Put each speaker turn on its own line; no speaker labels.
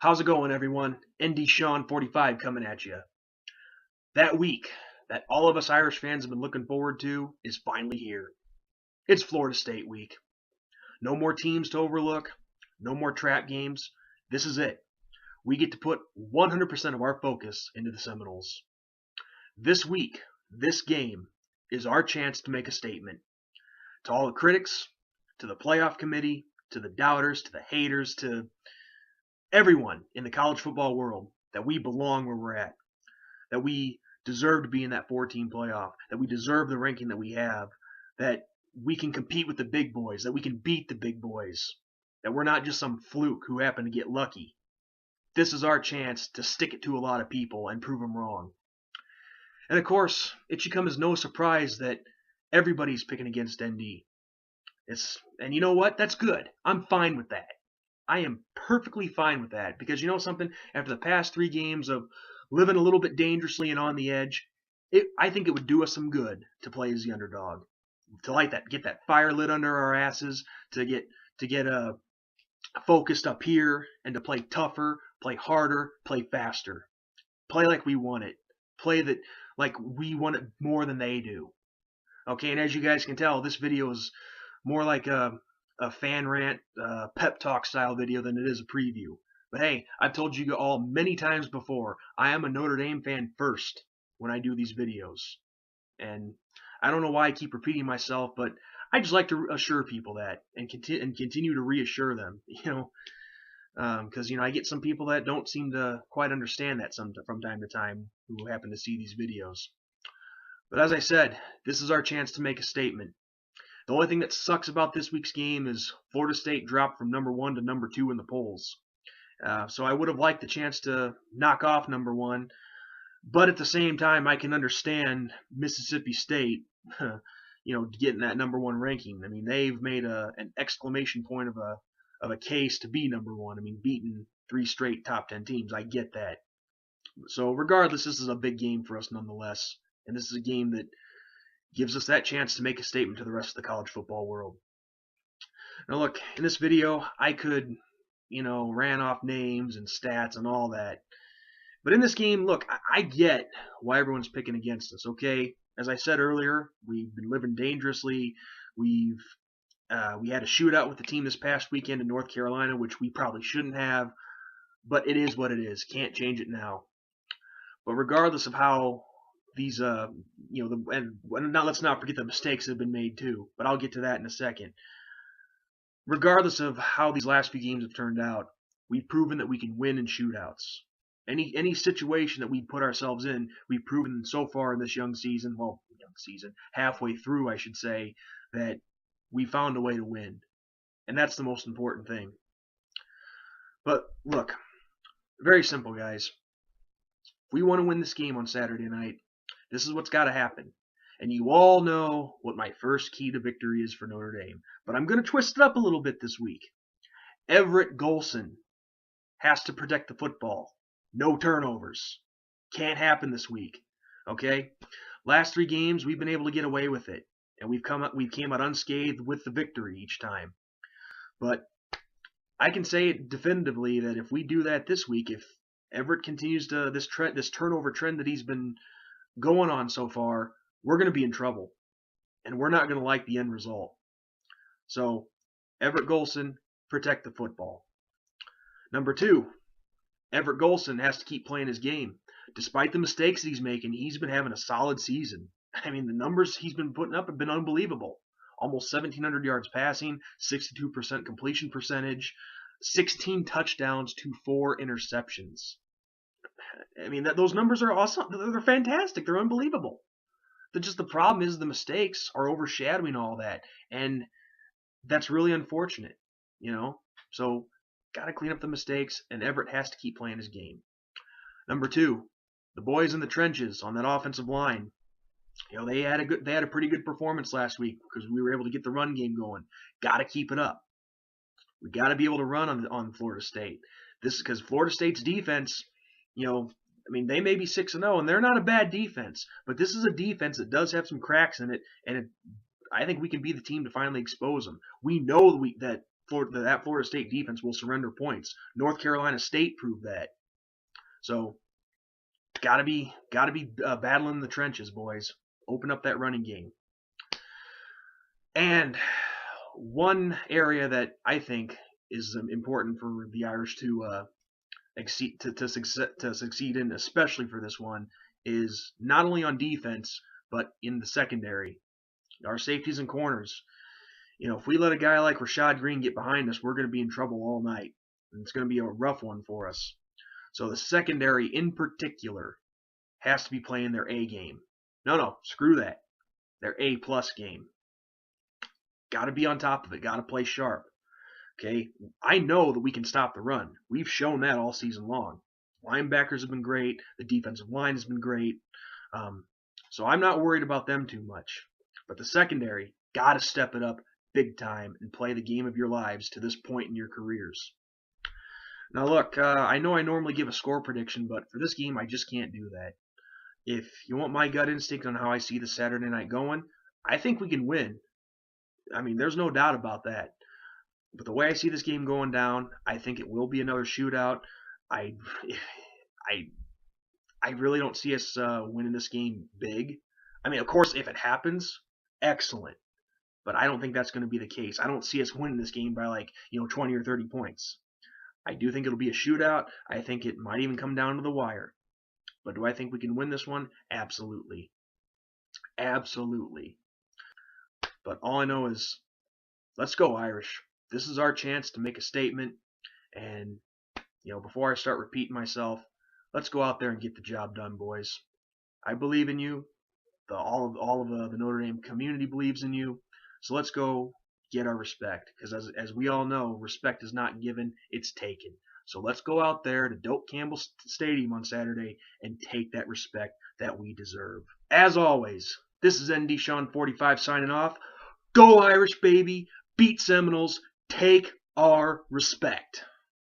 How's it going, everyone? ND Sean 45 coming at you. That week that all of us Irish fans have been looking forward to is finally here. It's Florida State week. No more teams to overlook, no more trap games. This is it. We get to put 100% of our focus into the Seminoles. This week, this game, is our chance to make a statement. To all the critics, to the playoff committee, to the doubters, to the haters, to everyone in the college football world, that we belong where we're at, that we deserve to be in that 4-team playoff, that we deserve the ranking that we have, that we can compete with the big boys, that we can beat the big boys, that we're not just some fluke who happened to get lucky. This is our chance to stick it to a lot of people and prove them wrong. And of course, it should come as no surprise that everybody's picking against ND. And you know what? That's good. I'm fine with that. I am perfectly fine with that because you know something? After the past 3 games of living a little bit dangerously and on the edge, I think it would do us some good to play as the underdog, to light that, get that fire lit under our asses, to get focused up here, and to play tougher, play harder, play faster, play like we want it, play that like we want it more than they do. Okay, and as you guys can tell, this video is more like a fan rant, pep talk style video than it is a preview. But hey, I've told you all many times before, I am a Notre Dame fan first when I do these videos. And I don't know why I keep repeating myself, but I just like to assure people that and continue to reassure them, because I get some people that don't seem to quite understand that from time to time who happen to see these videos. But as I said, this is our chance to make a statement. The only thing that sucks about this week's game is Florida State dropped from number 1 to number 2 in the polls. So I would have liked the chance to knock off number 1, but at the same time, I can understand Mississippi State, getting that number 1 ranking. I mean, they've made an exclamation point of a case to be number 1. I mean, beating 3 straight top 10 teams. I get that. So regardless, this is a big game for us nonetheless, and this is a game that gives us that chance to make a statement to the rest of the college football world. Now look, in this video, I could, ran off names and stats and all that. But in this game, look, I get why everyone's picking against us, okay? As I said earlier, we've been living dangerously. We had a shootout with the team this past weekend in North Carolina, which we probably shouldn't have, but it is what it is. Can't change it now. But regardless of how these, and let's not forget the mistakes that have been made too, but I'll get to that in a second. Regardless of how these last few games have turned out, we've proven that we can win in shootouts. Any situation that we put ourselves in, we've proven so far in this young season, halfway through, I should say, that we found a way to win. And that's the most important thing. But look, very simple, guys. If we want to win this game on Saturday night, this is what's got to happen. And you all know what my first key to victory is for Notre Dame. But I'm going to twist it up a little bit this week. Everett Golson has to protect the football. No turnovers. Can't happen this week. Okay? Last 3 games, we've been able to get away with it. And we came out unscathed with the victory each time. But I can say it definitively that if we do that this week, if Everett continues to this turnover trend that he's been going on so far, we're going to be in trouble. And we're not going to like the end result. So, Everett Golson, protect the football. Number 2, Everett Golson has to keep playing his game. Despite the mistakes that he's making, he's been having a solid season. I mean, the numbers he's been putting up have been unbelievable. Almost 1,700 yards passing, 62% completion percentage, 16 touchdowns to 4 interceptions. I mean, those numbers are awesome. They're fantastic. They're unbelievable. The problem is the mistakes are overshadowing all that, and that's really unfortunate, So, got to clean up the mistakes, and Everett has to keep playing his game. Number 2, the boys in the trenches on that offensive line. They had a pretty good performance last week because we were able to get the run game going. Got to keep it up. We got to be able to run on Florida State. This is because Florida State's defense, they may be 6-0 and they're not a bad defense, but this is a defense that does have some cracks in it, and I think we can be the team to finally expose them. We know that Florida State defense will surrender points. North Carolina State proved that. So gotta be battling the trenches, boys. Open up that running game. And one area that I think is important for the Irish to succeed in, especially for this one, is not only on defense but in the secondary. Our safeties and corners. If we let a guy like Rashad Green get behind us, we're going to be in trouble all night. And it's going to be a rough one for us. So the secondary in particular has to be playing their A game. No, screw that. Their A+ game. Got to be on top of it. Got to play sharp. Okay? I know that we can stop the run. We've shown that all season long. Linebackers have been great. The defensive line has been great. So I'm not worried about them too much. But the secondary, got to step it up big time and play the game of your lives to this point in your careers. Now look, I know I normally give a score prediction, but for this game I just can't do that. If you want my gut instinct on how I see the Saturday night going, I think we can win. I mean, there's no doubt about that. But the way I see this game going down, I think it will be another shootout. I really don't see us winning this game big. I mean, of course, if it happens, excellent. But I don't think that's going to be the case. I don't see us winning this game by 20 or 30 points. I do think it'll be a shootout. I think it might even come down to the wire. But do I think we can win this one? Absolutely. Absolutely. But all I know is, let's go Irish. This is our chance to make a statement. And, before I start repeating myself, let's go out there and get the job done, boys. I believe in you. All of the Notre Dame community believes in you. So let's go get our respect. Because as we all know, respect is not given, it's taken. So let's go out there to Doak Campbell Stadium on Saturday and take that respect that we deserve. As always, this is ND Sean 45 signing off. Go Irish, baby. Beat Seminoles. Take our respect.